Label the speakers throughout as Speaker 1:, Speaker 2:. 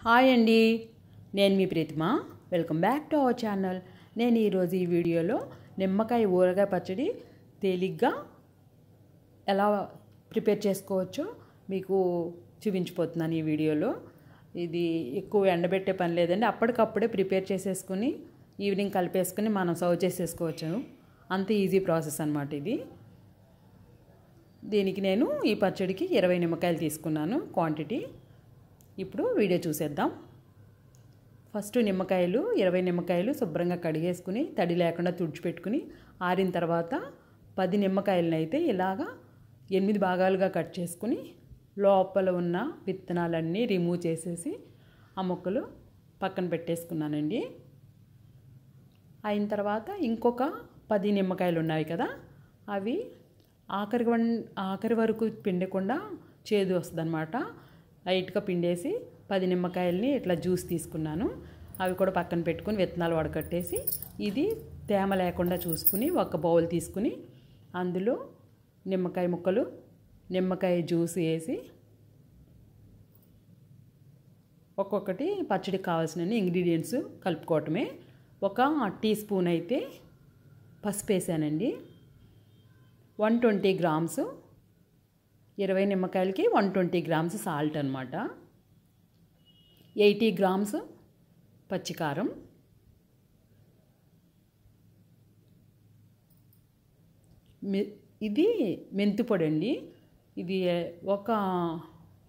Speaker 1: Hi అండి, నేను మీ Preethima. Welcome back to our channel. నేను ఈరోజు ఈ వీడియోలో నిమ్మకాయ ఊరగాయ పచ్చడి తేలిగ్గా ఎలా ప్రిపేర్ చేసుకోవచ్చో మీకు చూపించిపోతున్నాను ఈ వీడియోలో. ఇది ఎక్కువ ఎండబెట్టే పని లేదండి, అప్పటికప్పుడే ప్రిపేర్ చేసేసుకుని ఈవినింగ్ కలిపేసుకుని మనం సర్వ్ చేసేసుకోవచ్చు. అంత ఈజీ ప్రాసెస్ అన్నమాట ఇది. దీనికి నేను ఈ పచ్చడికి 20 నిమ్మకాయలు తీసుకున్నాను క్వాంటిటీ. ఇప్పుడు వీడియో చూసేద్దాం. ఫస్ట్ 20 నిమ్మకాయలు శుభ్రంగా కడిగేసుకుని తడి లేకుండా తుడిచిపెట్టుకుని ఆరిన తర్వాత 10 నిమ్మకాయలను అయితే ఇలాగా 8 భాగాలుగా కట్ చేసుకుని లోపల ఉన్న విత్తనాలన్నీ రిమూవ్ చేసేసి ఆ ముక్కలు పక్కన పెట్టేసుకున్నానండి. అయిన తర్వాత ఇంకొక 10 నిమ్మకాయలు ఉన్నాయి కదా, అవి ఆఖరి వరకు పిండకుండా చేదు వస్తుంది అన్నమాట. లైట్గా పిండేసి 10 నిమ్మకాయలని ఇట్లా జ్యూస్ తీసుకున్నాను. అవి కూడా పక్కన పెట్టుకుని విత్తనాలు వడకట్టేసి ఇది తేమ లేకుండా చూసుకుని ఒక బౌల్ తీసుకుని అందులో నిమ్మకాయ ముక్కలు, నిమ్మకాయ జ్యూస్ వేసి ఒక్కొక్కటి పచ్చడికి కావాల్సిన ఇంగ్రీడియంట్స్ కలుపుకోవటమే. 1 టీ స్పూన్ అయితే పసుపు వేసానండి. 120 గ్రామ్స్, 20 నిమ్మకాయలకి 120 గ్రామ్స్ సాల్ట్ అనమాట. 80 గ్రామ్స్ పచ్చికారం, ఇది మెంతి పొడి అండి. ఇది 1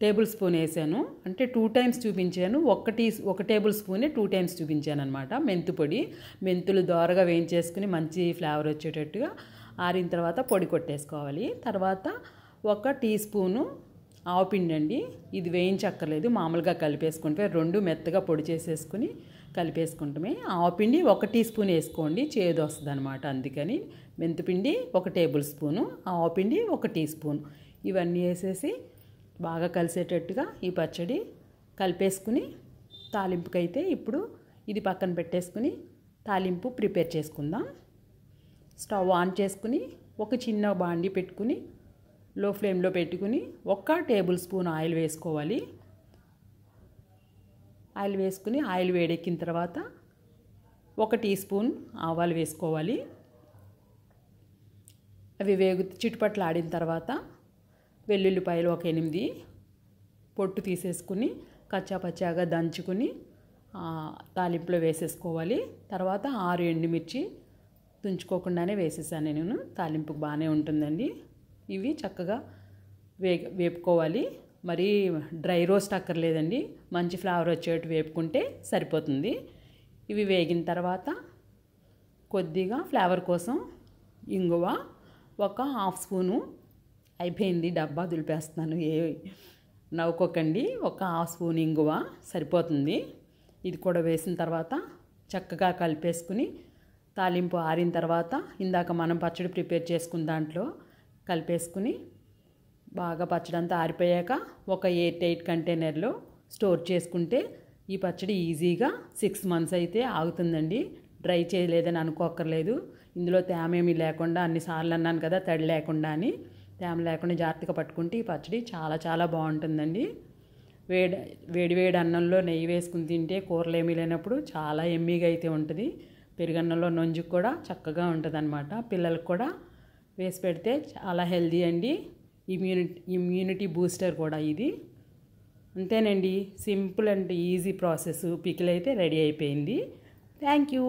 Speaker 1: టేబుల్ స్పూన్ వేసాను, అంటే 2 టైమ్స్ చూపించాను. 1 టేబుల్ స్పూనే 2 టైమ్స్ చూపించాను అనమాట. మెంతి పొడి, మెంతులు దోరగా వేయించేసుకుని మంచి ఫ్లేవర్ వచ్చేటట్టుగా ఆరిన తర్వాత పొడి కొట్టేసుకోవాలి. తర్వాత 1 టీ స్పూను ఆవపిండి అండి. ఇది వేయించక్కర్లేదు, మామూలుగా కలిపేసుకుంటే 2 మెత్తగా పొడి చేసేసుకుని కలిపేసుకుంటామే. ఆవపిండి 1 టీ స్పూన్ వేసుకోండి, చేదు వస్తుంది అనమాట. అందుకని మెంతిపిండి 1 టేబుల్ స్పూను, ఆవపిండి 1 టీ స్పూన్, ఇవన్నీ వేసేసి బాగా కలిసేటట్టుగా ఈ పచ్చడి కలిపేసుకుని తాలింపుకైతే ఇప్పుడు ఇది పక్కన పెట్టేసుకుని తాలింపు ప్రిపేర్ చేసుకుందాం. స్టవ్ ఆన్ చేసుకుని ఒక చిన్న బాండి పెట్టుకుని లో ఫ్లేమ్లో పెట్టుకుని 1 టేబుల్ స్పూన్ ఆయిల్ వేసుకోవాలి. ఆయిల్ వేసుకుని ఆయిల్ వేడెక్కిన తర్వాత 1 టీ స్పూన్ ఆవాలు వేసుకోవాలి. అవి చిటుపట్లు ఆడిన తర్వాత వెల్లుల్లిపాయలు 8 పొట్టు తీసేసుకుని కచ్చాపచ్చాగా దంచుకుని తాలింపులో వేసేసుకోవాలి. తర్వాత 6 ఎండుమిర్చి తుంచుకోకుండానే వేసేసాను నేను, తాలింపుకు బాగానే ఉంటుందండి. ఇవి చక్కగా వేపుకోవాలి. మరి డ్రై రోస్ట్ అక్కర్లేదండి, మంచి ఫ్లేవర్ వచ్చేట్టు వేపుకుంటే సరిపోతుంది. ఇవి వేగిన తర్వాత కొద్దిగా ఫ్లేవర్ కోసం ఇంగువ 1/2 స్పూను, అయిపోయింది డబ్బా దులిపేస్తున్నాను, నవ్వుకోకండి. 1/2 స్పూన్ ఇంగువ సరిపోతుంది. ఇది కూడా వేసిన తర్వాత చక్కగా కలిపేసుకుని తాలింపు ఆరిన తర్వాత ఇందాక మనం పచ్చడి ప్రిపేర్ చేసుకున్న దాంట్లో కలిపేసుకుని బాగా పచ్చడి అంతా ఆరిపోయాక ఒక ఎయిర్ టైట్ కంటైనర్లో స్టోర్ చేసుకుంటే ఈ పచ్చడి ఈజీగా 6 మంత్స్ అయితే ఆగుతుందండి. డ్రై చేయలేదని అనుకోక్కర్లేదు. ఇందులో తేమ ఏమీ లేకుండా, అన్నిసార్లు అన్నాను కదా తడి లేకుండా అని, తేమ లేకుండా జాగ్రత్తగా పట్టుకుంటే ఈ పచ్చడి చాలా చాలా బాగుంటుందండి. వేడి అన్నంలో నెయ్యి వేసుకుని తింటే కూరలు ఏమీ లేనప్పుడు చాలా ఎమ్మీగా అయితే ఉంటుంది. పెరుగన్నంలో నొంజుకు కూడా చక్కగా ఉంటుంది అనమాట. పిల్లలకు కూడా వేసి పెడితే చాలా హెల్దీ అండి, ఇమ్యూనిటీ బూస్టర్ కూడా ఇది. అంతేనండి, simple and easy process. Pickle అయితే రెడీ అయిపోయింది. Thank you.